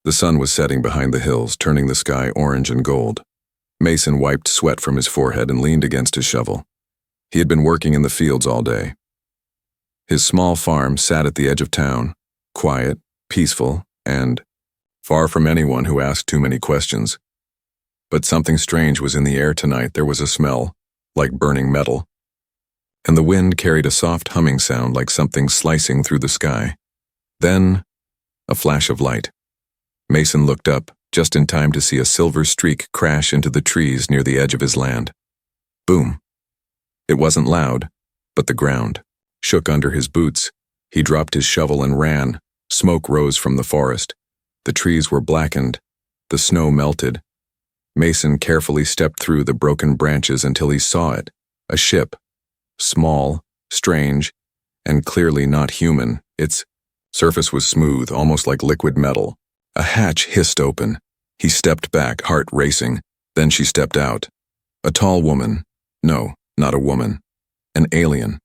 The sun was setting behind the hills, turning the sky orange and gold. Mason wiped sweat from his forehead and leaned against his shovel. He had been working in the fields all day. His small farm sat at the edge of town, quiet, peaceful, and far from anyone who asked too many questions. But something strange was in the air tonight. There was a smell, like burning metal, and the wind carried a soft humming sound like something slicing through the sky. Then, a flash of light. Mason looked up, just in time to see a silver streak crash into the trees near the edge of his land. Boom. It wasn't loud, but the ground shook under his boots. He dropped his shovel and ran. Smoke rose from the forest. The trees were blackened. The snow melted. Mason carefully stepped through the broken branches until he saw it, a ship. Small, strange, and clearly not human. Its surface was smooth, almost like liquid metal. A hatch hissed open. He stepped back, heart racing. Then she stepped out. A tall woman. No, not a woman. An alien.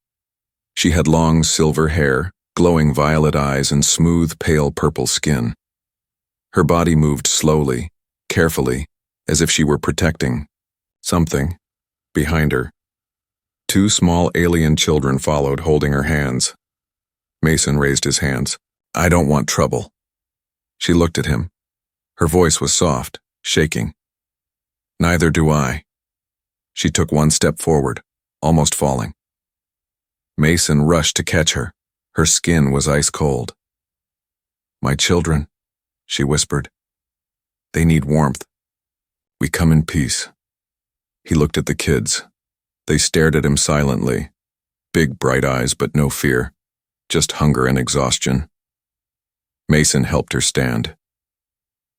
She had long silver hair, glowing violet eyes, and smooth, pale purple skin. Her body moved slowly, carefully, as if she were protecting something behind her. Two small alien children followed, holding her hands. Mason raised his hands. "I don't want trouble." She looked at him. Her voice was soft, shaking. "Neither do I." She took one step forward, almost falling. Mason rushed to catch her. Her skin was ice cold. "My children," she whispered. "They need warmth. We come in peace." He looked at the kids. They stared at him silently. Big, bright eyes, but no fear. Just hunger and exhaustion. Mason helped her stand.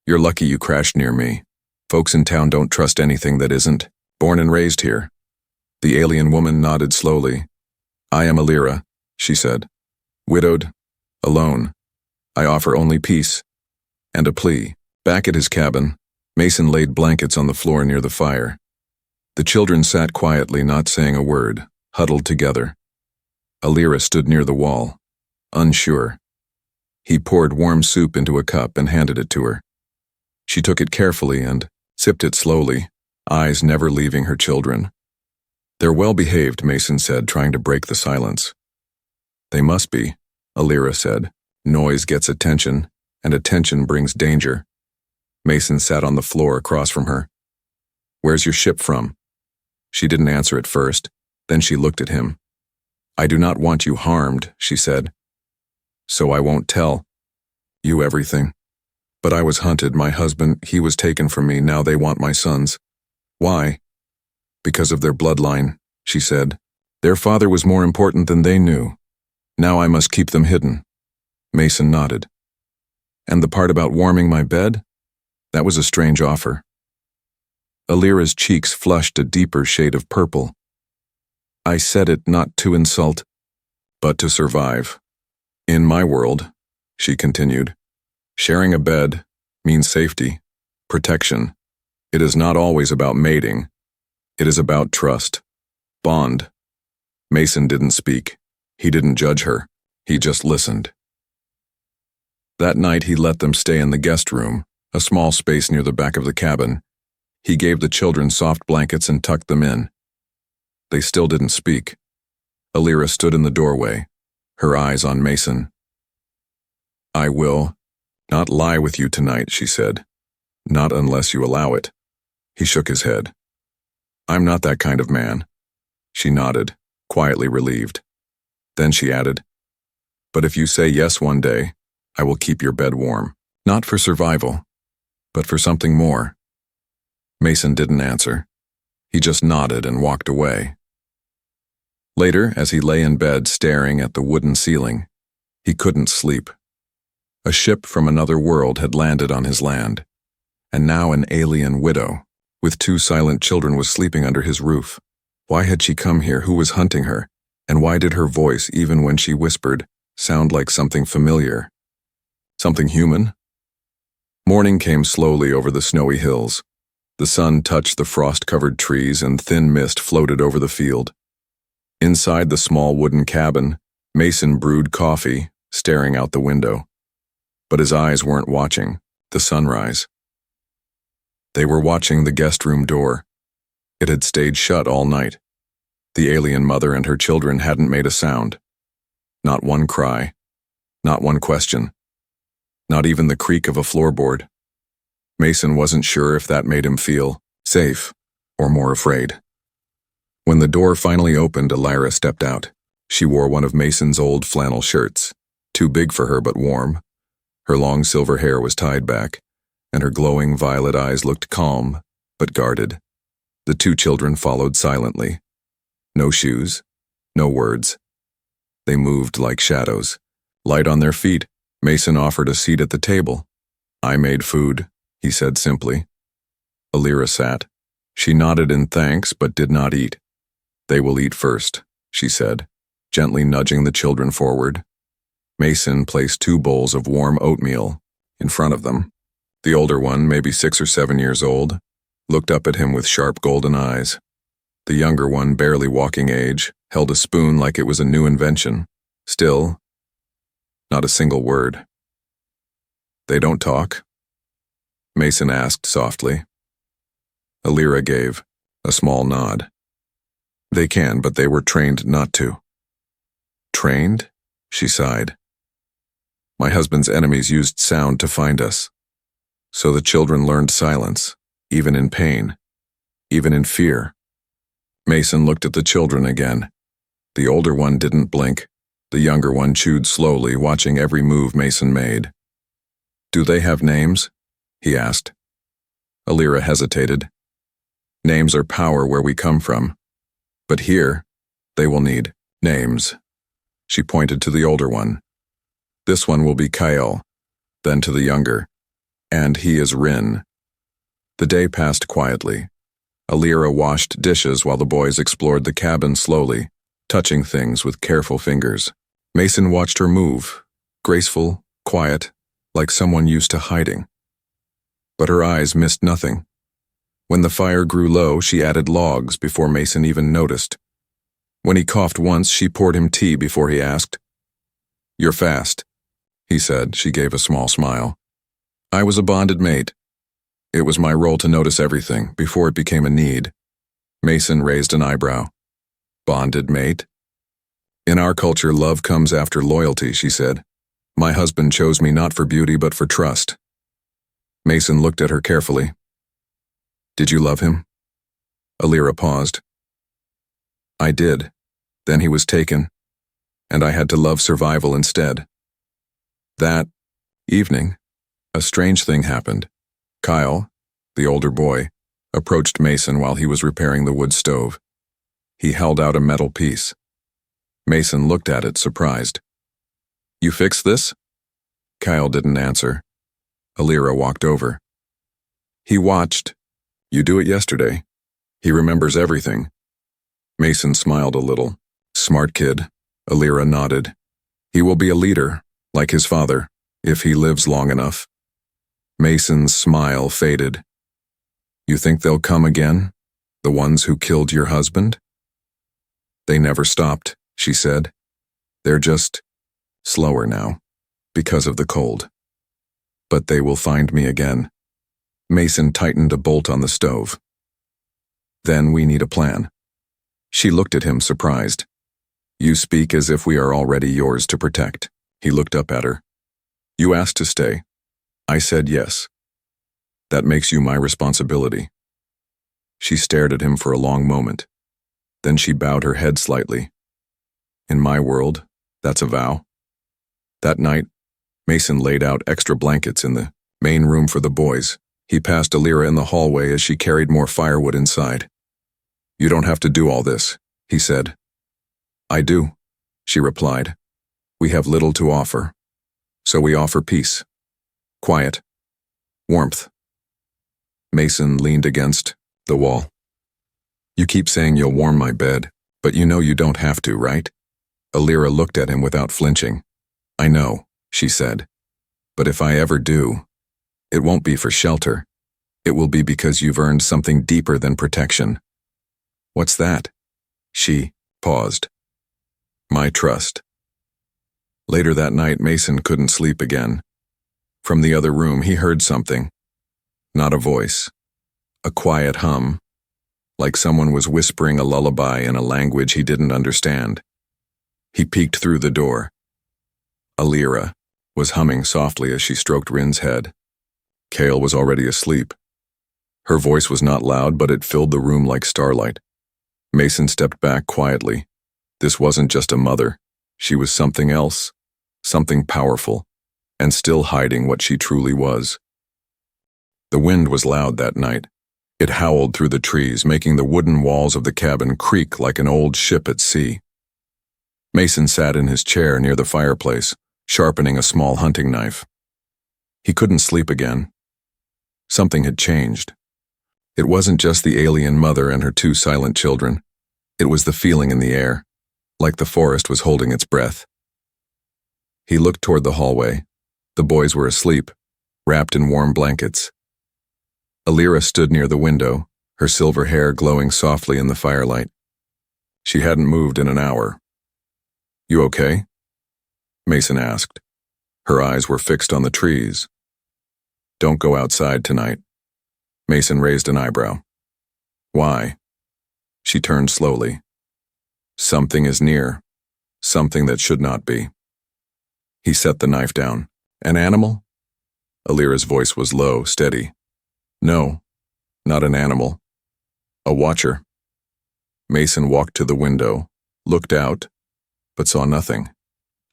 "You're lucky you crashed near me. Folks in town don't trust anything that isn't born and raised here." The alien woman nodded slowly. "I am Alira," she said. "Widowed, alone. I offer only peace and a plea." Back at his cabin, Mason laid blankets on the floor near the fire. The children sat quietly, not saying a word, huddled together. Alira stood near the wall, unsure. He poured warm soup into a cup and handed it to her. She took it carefully and sipped it slowly, eyes never leaving her children. "They're well behaved," Mason said, trying to break the silence. "They must be," Alira said. "Noise gets attention, and attention brings danger." Mason sat on the floor across from her. "Where's your ship from?" She didn't answer at first. Then she looked at him. "I do not want you harmed," she said. "So I won't tell you everything. But I was hunted. My husband, he was taken from me. Now they want my sons." "Why?" "Because of their bloodline," she said. "Their father was more important than they knew. Now I must keep them hidden." Mason nodded. "And the part about warming my bed? That was a strange offer." Alira's cheeks flushed a deeper shade of purple. "I said it not to insult, but to survive. In my world," she continued, "sharing a bed means safety, protection. It is not always about mating. It is about trust, bond." Mason didn't speak. He didn't judge her. He just listened. That night he let them stay in the guest room, a small space near the back of the cabin. He gave the children soft blankets and tucked them in. They still didn't speak. Alira stood in the doorway, her eyes on Mason. "I will not lie with you tonight," she said. "Not unless you allow it." He shook his head. "I'm not that kind of man." She nodded, quietly relieved. Then she added, "But if you say yes one day, I will keep your bed warm. Not for survival, but for something more." Mason didn't answer. He just nodded and walked away. Later, as he lay in bed staring at the wooden ceiling, he couldn't sleep. A ship from another world had landed on his land, and now an alien widow, with two silent children, was sleeping under his roof. Why had she come here? Who was hunting her? And why did her voice, even when she whispered, sound like something familiar? Something human? Morning came slowly over the snowy hills. The sun touched the frost-covered trees and thin mist floated over the field. Inside the small wooden cabin, Mason brewed coffee, staring out the window. But his eyes weren't watching. The sunrise. They were watching the guest room door. It had stayed shut all night. The alien mother and her children hadn't made a sound. Not one cry. Not one question. Not even the creak of a floorboard. Mason wasn't sure if that made him feel safe or more afraid. When the door finally opened, Elira stepped out. She wore one of Mason's old flannel shirts, too big for her but warm. Her long silver hair was tied back, and her glowing violet eyes looked calm but guarded. The two children followed silently. No shoes, no words. They moved like shadows. Light on their feet, Mason offered a seat at the table. "I made food," he said simply. Elira sat. She nodded in thanks but did not eat. "They will eat first," she said, gently nudging the children forward. Mason placed 2 bowls of warm oatmeal in front of them. The older one, maybe 6 or 7 years old, looked up at him with sharp golden eyes. The younger one, barely walking age, held a spoon like it was a new invention. Still, not a single word. "They don't talk?" Mason asked softly. Elira gave a small nod. "They can, but they were trained not to." "Trained?" she sighed. "My husband's enemies used sound to find us. So the children learned silence, even in pain, even in fear." Mason looked at the children again. The older one didn't blink. The younger one chewed slowly, watching every move Mason made. "Do they have names?" he asked. Elira hesitated. "Names are power where we come from. But here, they will need names." She pointed to the older one. "This one will be Kyle," then to the younger. "And he is Rin." The day passed quietly. Elira washed dishes while the boys explored the cabin slowly, touching things with careful fingers. Mason watched her move, graceful, quiet, like someone used to hiding. But her eyes missed nothing. When the fire grew low, she added logs before Mason even noticed. When he coughed once, she poured him tea before he asked. "You're fast," he said. She gave a small smile. "I was a bonded mate. It was my role to notice everything before it became a need." Mason raised an eyebrow. "Bonded mate?" "In our culture, love comes after loyalty," she said. "My husband chose me not for beauty but for trust." Mason looked at her carefully. "Did you love him?" Elira paused. "I did. Then he was taken, and I had to love survival instead." That evening, a strange thing happened. Kyle, the older boy, approached Mason while he was repairing the wood stove. He held out a metal piece. Mason looked at it, surprised. "You fixed this?" Kyle didn't answer. Elira walked over. He watched. "You do it yesterday. He remembers everything." Mason smiled a little. "Smart kid." Elira nodded. "He will be a leader, like his father, if he lives long enough." Mason's smile faded. "You think they'll come again? The ones who killed your husband?" "They never stopped," she said. "They're just slower now, because of the cold. But they will find me again." Mason tightened a bolt on the stove. "Then we need a plan." She looked at him, surprised. "You speak as if we are already yours to protect." He looked up at her. "You asked to stay. I said yes. That makes you my responsibility." She stared at him for a long moment. Then she bowed her head slightly. "In my world, that's a vow." That night, Mason laid out extra blankets in the main room for the boys. He passed Elira in the hallway as she carried more firewood inside. "You don't have to do all this," he said. "I do," she replied. "We have little to offer. So we offer peace. Quiet. Warmth." Mason leaned against the wall. "You keep saying you'll warm my bed, but you know you don't have to, right?" Elira looked at him without flinching. "I know," she said. "But if I ever do, it won't be for shelter. It will be because you've earned something deeper than protection." "What's that?" She paused. "My trust." Later that night, Mason couldn't sleep again. From the other room, he heard something. Not a voice. A quiet hum, like someone was whispering a lullaby in a language he didn't understand. He peeked through the door. Alira was humming softly as she stroked Rin's head. Kale was already asleep. Her voice was not loud, but it filled the room like starlight. Mason stepped back quietly. This wasn't just a mother. She was something else, something powerful, and still hiding what she truly was. The wind was loud that night. It howled through the trees, making the wooden walls of the cabin creak like an old ship at sea. Mason sat in his chair near the fireplace, sharpening a small hunting knife. He couldn't sleep again. Something had changed. It wasn't just the alien mother and her two silent children. It was the feeling in the air, like the forest was holding its breath. He looked toward the hallway. The boys were asleep, wrapped in warm blankets. Alira stood near the window, her silver hair glowing softly in the firelight. She hadn't moved in an hour. "You okay?" Mason asked. Her eyes were fixed on the trees. "Don't go outside tonight." Mason raised an eyebrow. "Why?" She turned slowly. "Something is near. Something that should not be." He set the knife down. "An animal?" Alira's voice was low, steady. "No, not an animal. A watcher." Mason walked to the window, looked out, but saw nothing.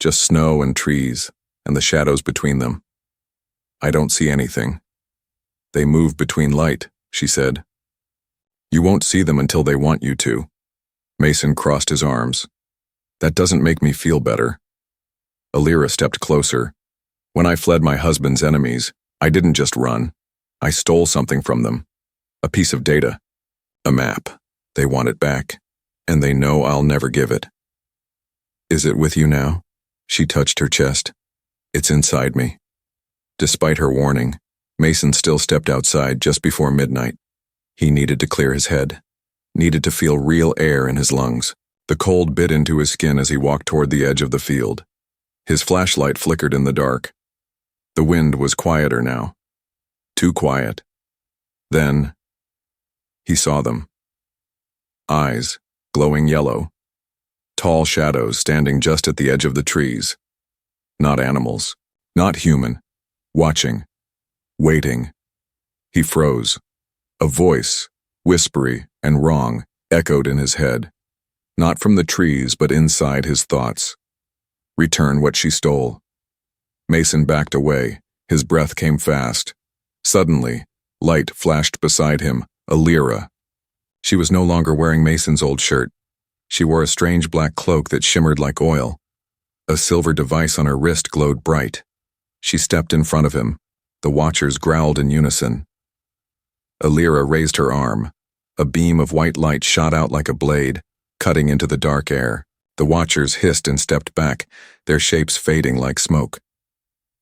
Just snow and trees, and the shadows between them. "I don't see anything." "They move between light," she said. "You won't see them until they want you to." Mason crossed his arms. "That doesn't make me feel better." Alira stepped closer. "When I fled my husband's enemies, I didn't just run. I stole something from them. A piece of data. A map. They want it back, and they know I'll never give it." "Is it with you now?" She touched her chest. "It's inside me." Despite her warning, Mason still stepped outside just before midnight. He needed to clear his head, needed to feel real air in his lungs. The cold bit into his skin as he walked toward the edge of the field. His flashlight flickered in the dark. The wind was quieter now. Too quiet. Then, he saw them. Eyes, glowing yellow. Tall shadows standing just at the edge of the trees. Not animals, not human. Watching. Waiting. He froze. A voice, whispery and wrong, echoed in his head. Not from the trees, but inside his thoughts. "Return what she stole." Mason backed away. His breath came fast. Suddenly, light flashed beside him, Alira. She was no longer wearing Mason's old shirt. She wore a strange black cloak that shimmered like oil. A silver device on her wrist glowed bright. She stepped in front of him. The watchers growled in unison. Alira raised her arm. A beam of white light shot out like a blade, cutting into the dark air. The watchers hissed and stepped back, their shapes fading like smoke.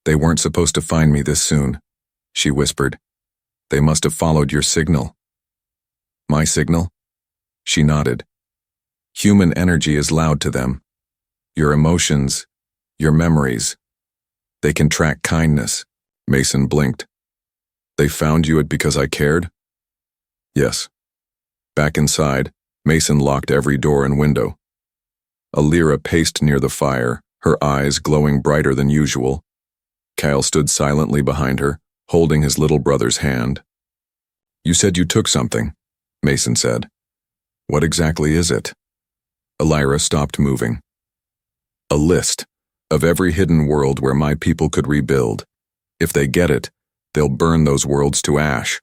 "They weren't supposed to find me this soon," she whispered. "They must have followed your signal." "My signal?" She nodded. "Human energy is loud to them. Your emotions, your memories. They can track kindness." Mason blinked. "They found you because I cared?" "Yes." Back inside, Mason locked every door and window. Alira paced near the fire, her eyes glowing brighter than usual. Kyle stood silently behind her, holding his little brother's hand. "You said you took something," Mason said. "What exactly is it?" Alira stopped moving. "A list of every hidden world where my people could rebuild. If they get it, they'll burn those worlds to ash.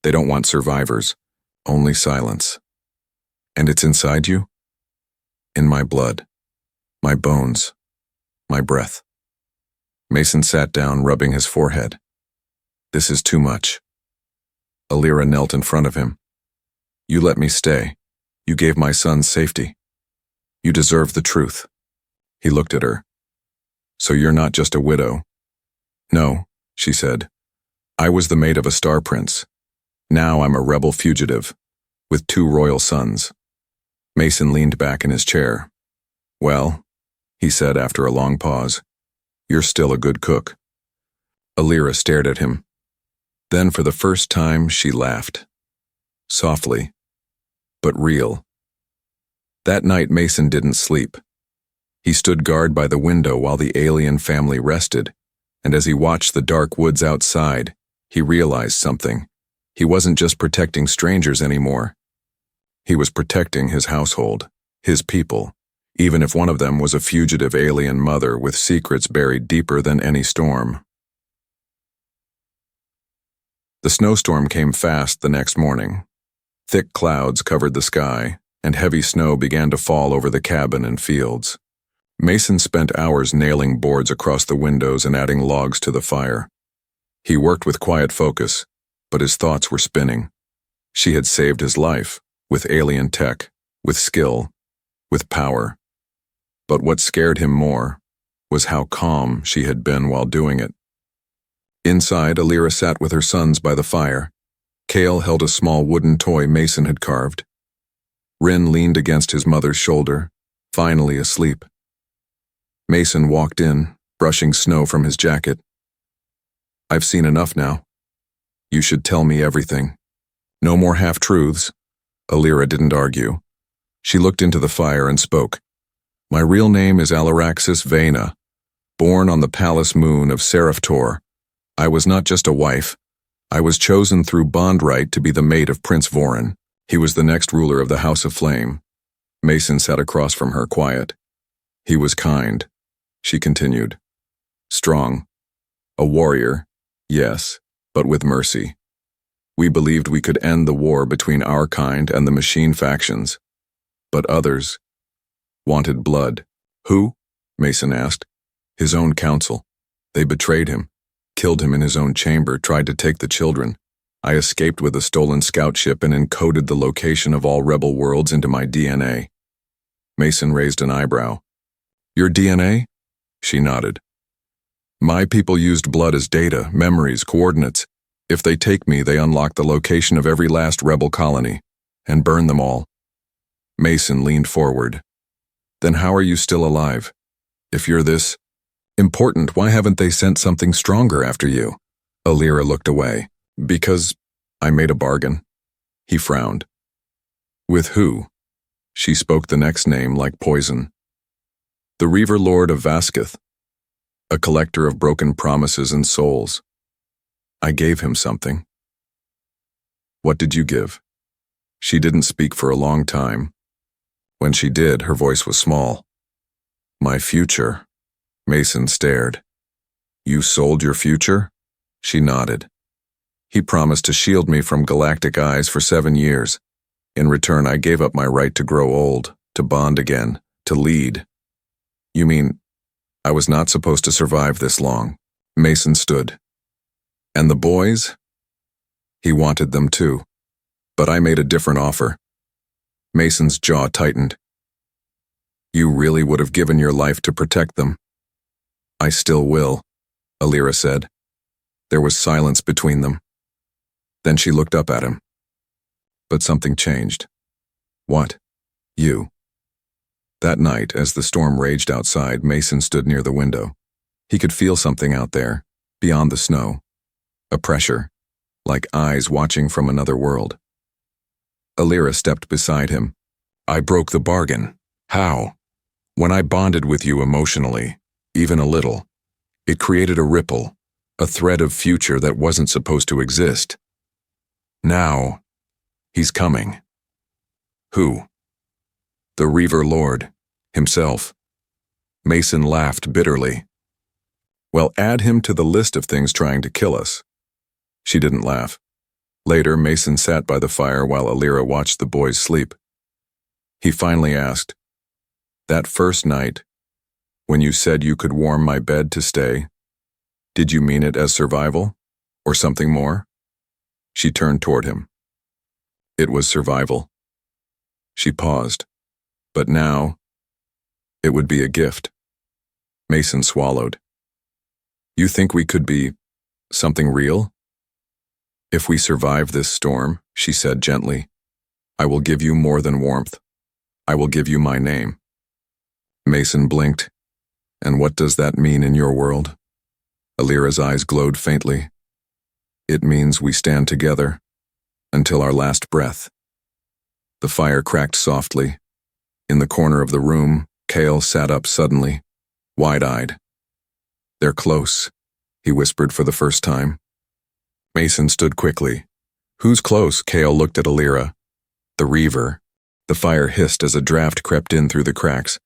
They don't want survivors, only silence." "And it's inside you?" "In my blood, my bones, my breath." Mason sat down, rubbing his forehead. "This is too much." Alira knelt in front of him. "You let me stay. You gave my son safety. You deserve the truth." He looked at her. "So you're not just a widow?" "No," she said. "I was the mate of a star prince. Now I'm a rebel fugitive, with 2 royal sons." Mason leaned back in his chair. "Well," he said after a long pause, "you're still a good cook." Alira stared at him. Then for the first time she laughed. Softly, but real. That night Mason didn't sleep. He stood guard by the window while the alien family rested, and as he watched the dark woods outside, he realized something. He wasn't just protecting strangers anymore. He was protecting his household, his people, even if one of them was a fugitive alien mother with secrets buried deeper than any storm. The snowstorm came fast the next morning. Thick clouds covered the sky, and heavy snow began to fall over the cabin and fields. Mason spent hours nailing boards across the windows and adding logs to the fire. He worked with quiet focus, but his thoughts were spinning. She had saved his life, with alien tech, with skill, with power. But what scared him more was how calm she had been while doing it. Inside, Alira sat with her sons by the fire. Cale held a small wooden toy Mason had carved. Rin leaned against his mother's shoulder, finally asleep. Mason walked in, brushing snow from his jacket. "I've seen enough now. You should tell me everything. No more half-truths." Alira didn't argue. She looked into the fire and spoke. "My real name is Alaraxis Vena, born on the palace moon of Seraptor. I was not just a wife. I was chosen through bond right to be the mate of Prince Vorin. He was the next ruler of the House of Flame." Mason sat across from her, quiet. "He was kind," she continued. "Strong. A warrior, yes, but with mercy. We believed we could end the war between our kind and the machine factions. But others wanted blood." "Who?" Mason asked. "His own council. They betrayed him, killed him in his own chamber, tried to take the children. I escaped with a stolen scout ship and encoded the location of all rebel worlds into my DNA." Mason raised an eyebrow. "Your DNA?" She nodded. "My people used blood as data, memories, coordinates. If they take me, they unlock the location of every last rebel colony, and burn them all." Mason leaned forward. "Then how are you still alive? If you're this important, why haven't they sent something stronger after you?" Alira looked away. "Because I made a bargain." He frowned. "With who?" She spoke the next name like poison. "The Reaver Lord of Vasketh, a collector of broken promises and souls. I gave him something." "What did you give?" She didn't speak for a long time. When she did, her voice was small. "My future." Mason stared. "You sold your future?" She nodded. "He promised to shield me from galactic eyes for 7 years. In return, I gave up my right to grow old, to bond again, to lead." "You mean I was not supposed to survive this long?" Mason stood. "And the boys?" "He wanted them too. But I made a different offer." Mason's jaw tightened. "You really would have given your life to protect them?" "I still will," Alira said. There was silence between them. Then she looked up at him. But something changed. "What?" "You." That night, as the storm raged outside, Mason stood near the window. He could feel something out there, beyond the snow. A pressure, like eyes watching from another world. Alira stepped beside him. "I broke the bargain." "How?" "When I bonded with you emotionally, even a little, it created a ripple, a thread of future that wasn't supposed to exist. Now, he's coming." "Who?" "The Reaver Lord, himself." Mason laughed bitterly. "Well, add him to the list of things trying to kill us." She didn't laugh. Later, Mason sat by the fire while Alira watched the boys sleep. He finally asked, "That first night, when you said you could warm my bed to stay, did you mean it as survival, or something more?" She turned toward him. "It was survival." She paused. "But now, it would be a gift." Mason swallowed. "You think we could be something real?" "If we survive this storm," she said gently, "I will give you more than warmth. I will give you my name." Mason blinked. "And what does that mean in your world?" Alira's eyes glowed faintly. It means we stand together until our last breath. The fire cracked softly. In the corner of the room, Cale sat up suddenly, wide-eyed. They're close, he whispered for the first time. Mason stood quickly. Who's close? Cale looked at Alira. The Reaver. The fire hissed as a draft crept in through the cracks.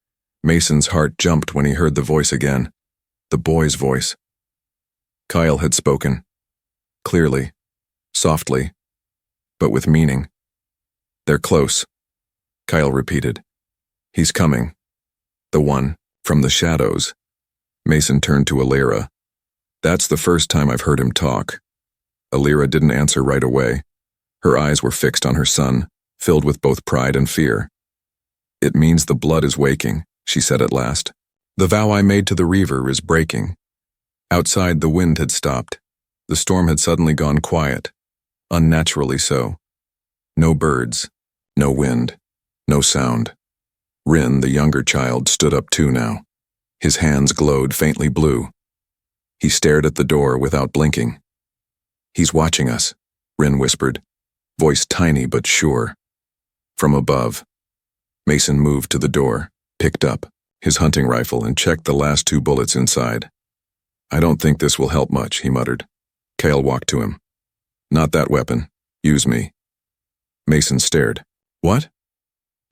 Mason's heart jumped when he heard the voice again. The boy's voice. Kyle had spoken. Clearly, softly, but with meaning. They're close, Kyle repeated. He's coming. The one, from the shadows. Mason turned to Alira. That's the first time I've heard him talk. Alira didn't answer right away. Her eyes were fixed on her son, filled with both pride and fear. It means the blood is waking, she said at last. The vow I made to the Reaver is breaking. Outside, the wind had stopped. The storm had suddenly gone quiet, unnaturally so. No birds, no wind, no sound. Rin, the younger child, stood up too now. His hands glowed faintly blue. He stared at the door without blinking. He's watching us, Rin whispered, voice tiny but sure. From above, Mason moved to the door, picked up his hunting rifle and checked the last 2 bullets inside. I don't think this will help much, he muttered. Cale walked to him. Not that weapon. Use me. Mason stared. What?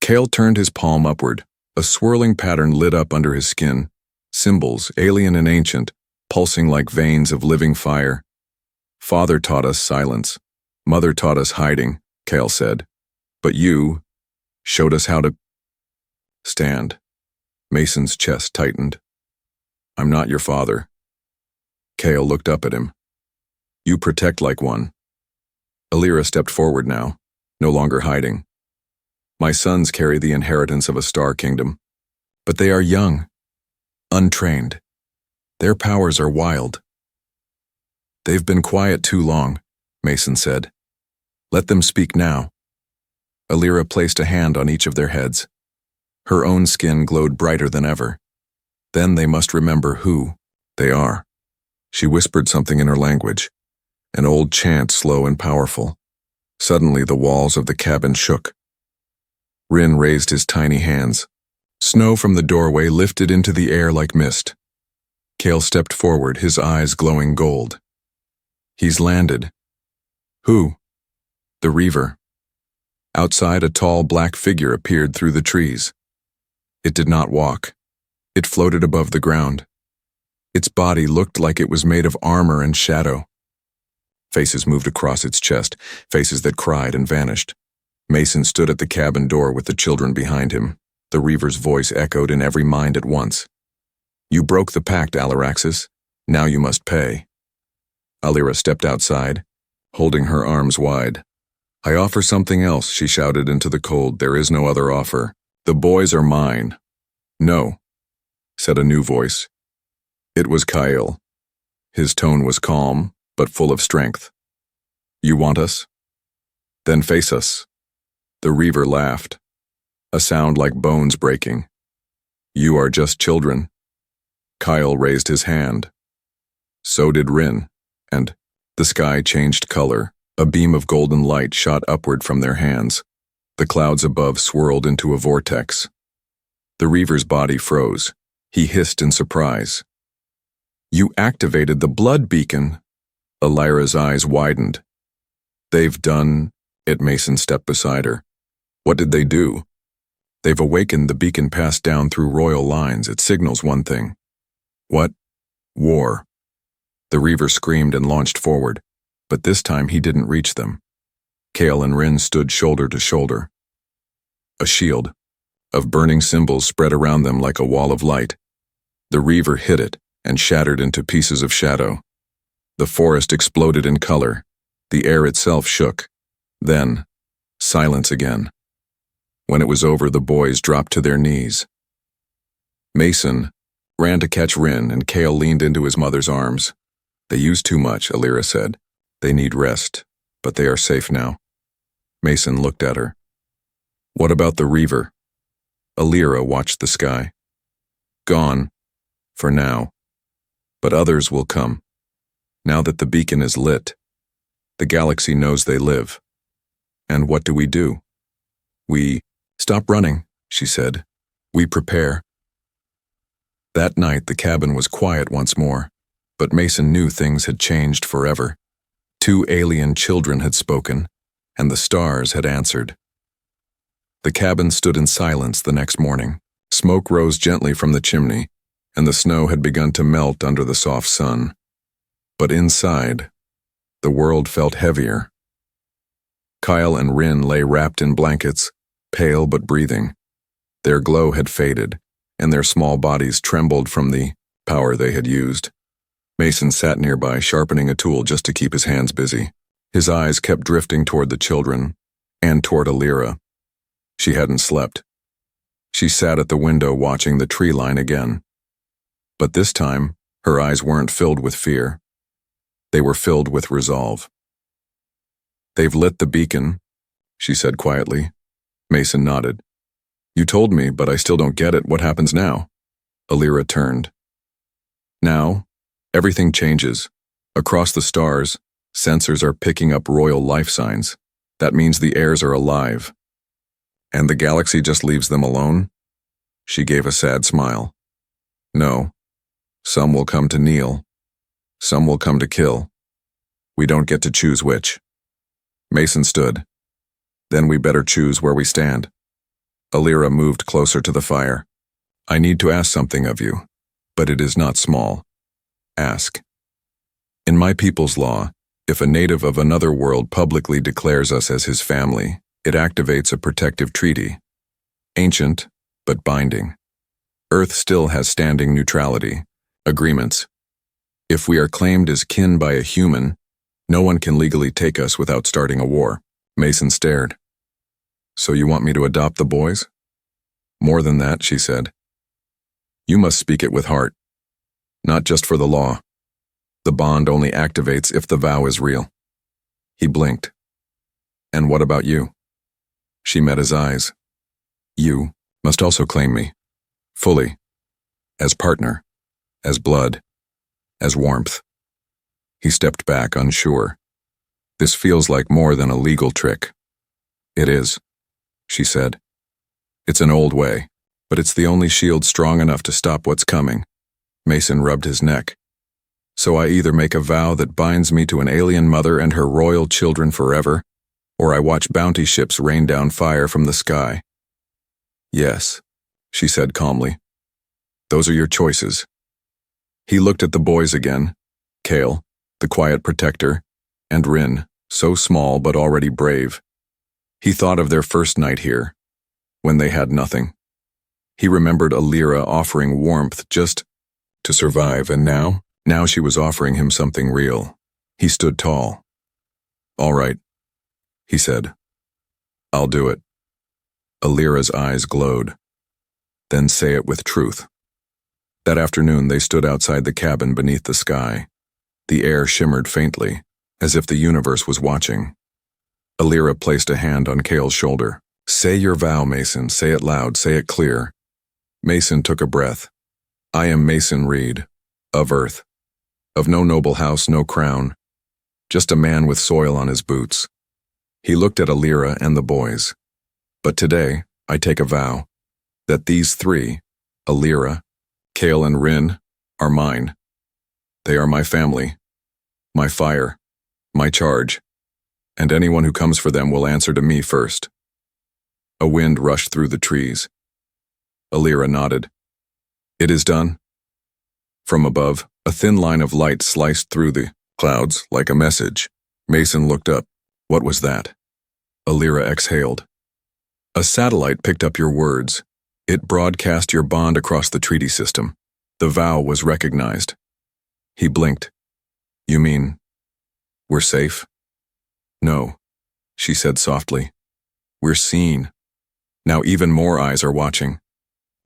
Cale turned his palm upward. A swirling pattern lit up under his skin. Symbols, alien and ancient, pulsing like veins of living fire. Father taught us silence. Mother taught us hiding, Cale said. But you showed us how to stand. Mason's chest tightened. I'm not your father. Cale looked up at him. You protect like one. Alira stepped forward now, no longer hiding. My sons carry the inheritance of a star kingdom, but they are young, untrained. Their powers are wild. They've been quiet too long, Mason said. Let them speak now. Alira placed a hand on each of their heads. Her own skin glowed brighter than ever. Then they must remember who they are. She whispered something in her language, an old chant slow and powerful. Suddenly the walls of the cabin shook. Rin raised his tiny hands. Snow from the doorway lifted into the air like mist. Cale stepped forward, his eyes glowing gold. He's landed. Who? The Reaver. Outside, a tall black figure appeared through the trees. It did not walk. It floated above the ground. Its body looked like it was made of armor and shadow. Faces moved across its chest, faces that cried and vanished. Mason stood at the cabin door with the children behind him. The Reaver's voice echoed in every mind at once. You broke the pact, Aliraxis. Now you must pay. Alira stepped outside, holding her arms wide. I offer something else, she shouted into the cold. There is no other offer. The boys are mine. No, said a new voice. It was Kyle. His tone was calm, but full of strength. You want us? Then face us. The Reaver laughed, a sound like bones breaking. You are just children. Kyle raised his hand. So did Rin, and the sky changed color. A beam of golden light shot upward from their hands. The clouds above swirled into a vortex. The Reaver's body froze. He hissed in surprise. You activated the blood beacon. Alira's eyes widened. They've done it. Mason stepped beside her. What did they do? They've awakened the beacon passed down through royal lines. It signals one thing. What? War. The Reaver screamed and launched forward, but this time he didn't reach them. Cale and Rin stood shoulder to shoulder. A shield of burning symbols spread around them like a wall of light. The Reaver hit it and shattered into pieces of shadow. The forest exploded in color. The air itself shook. Then, silence again. When it was over, the boys dropped to their knees. Mason ran to catch Rin, and Cale leaned into his mother's arms. They use too much, Alira said. They need rest, but they are safe now. Mason looked at her. What about the Reaver? Alira watched the sky. Gone, for now. But others will come. Now that the beacon is lit, the galaxy knows they live. And what do? We stop running, she said. We prepare. That night, the cabin was quiet once more, but Mason knew things had changed forever. 2 alien children had spoken, and the stars had answered. The cabin stood in silence the next morning. Smoke rose gently from the chimney, and the snow had begun to melt under the soft sun. But inside, the world felt heavier. Kyle and Rin lay wrapped in blankets, pale but breathing. Their glow had faded, and their small bodies trembled from the power they had used. Mason sat nearby, sharpening a tool just to keep his hands busy. His eyes kept drifting toward the children, and toward Alira. She hadn't slept. She sat at the window watching the tree line again. But this time, her eyes weren't filled with fear. They were filled with resolve. They've lit the beacon, she said quietly. Mason nodded. You told me, but I still don't get it. What happens now? Alira turned. Now, everything changes. Across the stars, sensors are picking up royal life signs. That means the heirs are alive. And the galaxy just leaves them alone? She gave a sad smile. No. Some will come to kneel. Some will come to kill. We don't get to choose which. Mason stood. Then we better choose where we stand. Alira moved closer to the fire. I need to ask something of you, but it is not small. Ask. In my people's law, if a native of another world publicly declares us as his family, it activates a protective treaty. Ancient, but binding. Earth still has standing neutrality. Agreements. If we are claimed as kin by a human, no one can legally take us without starting a war. Mason stared. So you want me to adopt the boys? More than that, she said. You must speak it with heart. Not just for the law. The bond only activates if the vow is real. He blinked. And what about you? She met his eyes. You must also claim me. Fully. As partner. As blood. As warmth. He stepped back, unsure. This feels like more than a legal trick. It is, she said. It's an old way, but it's the only shield strong enough to stop what's coming. Mason rubbed his neck. So I either make a vow that binds me to an alien mother and her royal children forever, or I watch bounty ships rain down fire from the sky. Yes, she said calmly. Those are your choices. He looked at the boys again. Kale, the quiet protector, and Rin, so small but already brave. He thought of their first night here, when they had nothing. He remembered Alira offering warmth just to survive, and now she was offering him something real. He stood tall. All right, he said. I'll do it. Alira's eyes glowed. Then say it with truth. That afternoon they stood outside the cabin beneath the sky. The air shimmered faintly, as if the universe was watching. Alira placed a hand on Kale's shoulder. Say your vow, Mason. Say it loud. Say it clear. Mason took a breath. I am Mason Reed, of Earth. Of no noble house, no crown. Just a man with soil on his boots. He looked at Alira and the boys. But today, I take a vow that these three, Alira, Kale and Rin, are mine. They are my family, my fire, my charge, and anyone who comes for them will answer to me first. A wind rushed through the trees. Alira nodded. It is done. From above, a thin line of light sliced through the clouds like a message. Mason looked up. What was that? Alira exhaled. A satellite picked up your words. It broadcast your bond across the treaty system. The vow was recognized. He blinked. You mean, we're safe? No, she said softly. We're seen. Now even more eyes are watching.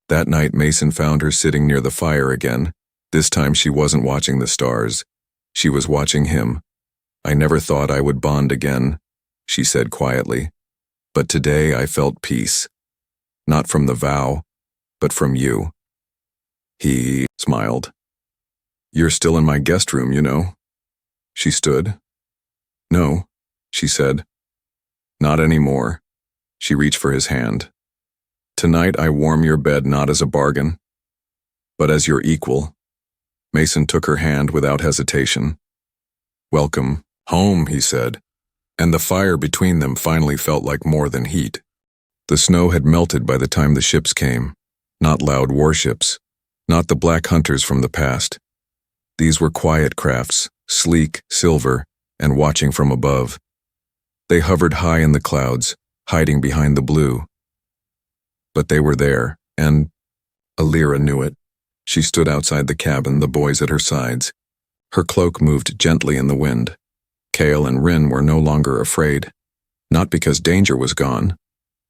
That night Mason found her sitting near the fire again. This time she wasn't watching the stars. She was watching him. I never thought I would bond again, she said quietly. But today I felt peace. Not from the vow, but from you. He smiled. You're still in my guest room, you know. She stood. No, she said. Not anymore. She reached for his hand. Tonight I warm your bed not as a bargain, but as your equal. Mason took her hand without hesitation. Welcome home, he said, and the fire between them finally felt like more than heat. The snow had melted by the time the ships came, not loud warships, not the black hunters from the past. These were quiet crafts, sleek, silver, and watching from above. They hovered high in the clouds, hiding behind the blue. But they were there, and Alira knew it. She stood outside the cabin, the boys at her sides. Her cloak moved gently in the wind. Kale and Rin were no longer afraid, not because danger was gone,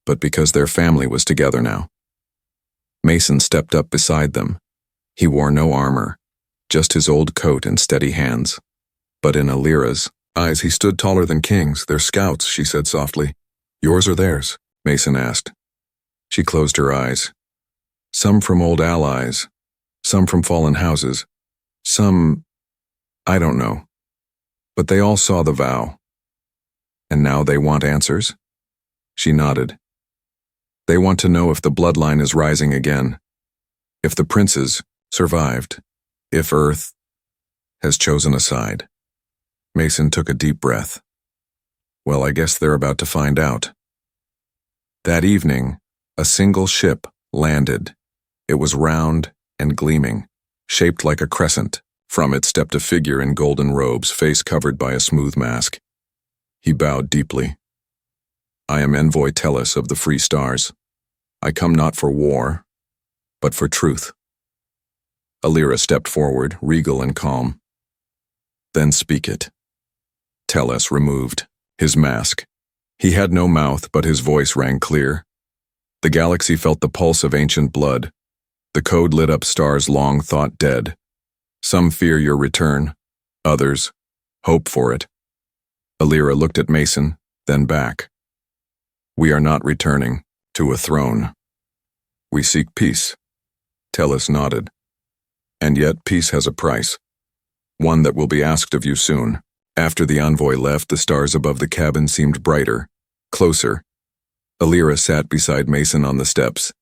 but because their family was together now. Mason stepped up beside them. He wore no armor, just his old coat and steady hands. But in Alira's eyes he stood taller than kings. They're scouts, she said softly. Yours or theirs? Mason asked. She closed her eyes. Some from old allies, some from fallen houses, some, I don't know. But they all saw the vow. And now they want answers? She nodded. They want to know if the bloodline is rising again, if the princes survived, if Earth has chosen a side. Mason took a deep breath. Well, I guess they're about to find out. That evening, a single ship landed. It was round and gleaming, shaped like a crescent. From it stepped a figure in golden robes, face covered by a smooth mask. He bowed deeply. I am Envoy Tellus of the Free Stars. I come not for war, but for truth. Alira stepped forward, regal and calm. Then speak it. Tellus removed his mask. He had no mouth, but his voice rang clear. The galaxy felt the pulse of ancient blood. The code lit up stars long thought dead. Some fear your return, others hope for it. Alira looked at Mason, then back. We are not returning to a throne. We seek peace. Tellus nodded. And yet peace has a price, one that will be asked of you soon. After the envoy left, the stars above the cabin seemed brighter, closer. Alira sat beside Mason on the steps.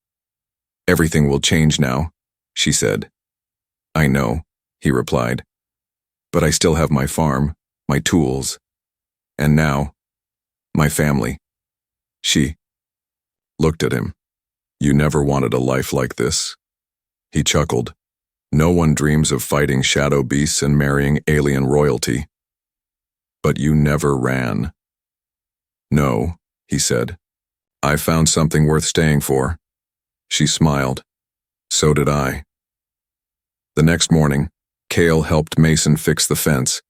Everything will change now, she said. I know, he replied. But I still have my farm, my tools, and now, my family. She looked at him. You never wanted a life like this. He chuckled. No one dreams of fighting shadow beasts and marrying alien royalty. But you never ran. No, he said. I found something worth staying for. She smiled. So did I. The next morning, Kale helped Mason fix the fence.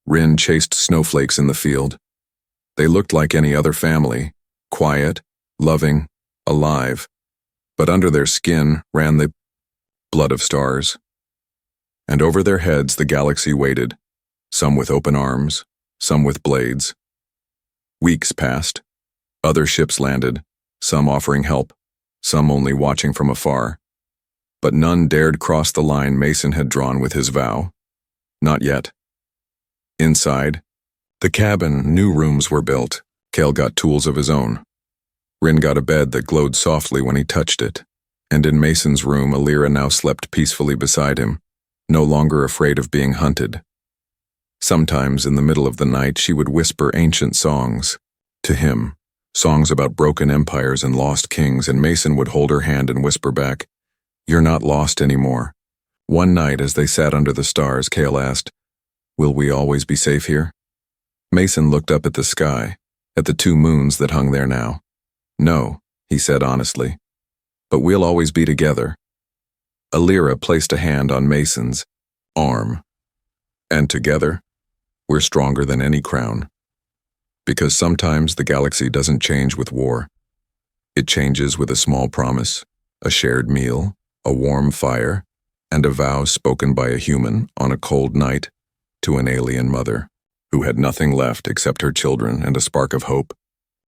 Rin chased snowflakes in the field. They looked like any other family, quiet, loving, alive. But under their skin ran the blood of stars. And over their heads the galaxy waited, some with open arms, some with blades. Weeks passed. Other ships landed, some offering help, some only watching from afar. But none dared cross the line Mason had drawn with his vow. Not yet. Inside the cabin, new rooms were built. Kale got tools of his own. Rin got a bed that glowed softly when he touched it. And in Mason's room, Alira now slept peacefully beside him, no longer afraid of being hunted. Sometimes in the middle of the night she would whisper ancient songs to him, songs about broken empires and lost kings, and Mason would hold her hand and whisper back, You're not lost anymore. One night as they sat under the stars, Kale asked, Will we always be safe here? Mason looked up at the sky, at the 2 moons that hung there now. No, he said honestly, but we'll always be together. Alira placed a hand on Mason's arm. And together, we're stronger than any crown. Because sometimes the galaxy doesn't change with war. It changes with a small promise, a shared meal, a warm fire, and a vow spoken by a human on a cold night to an alien mother who had nothing left except her children and a spark of hope.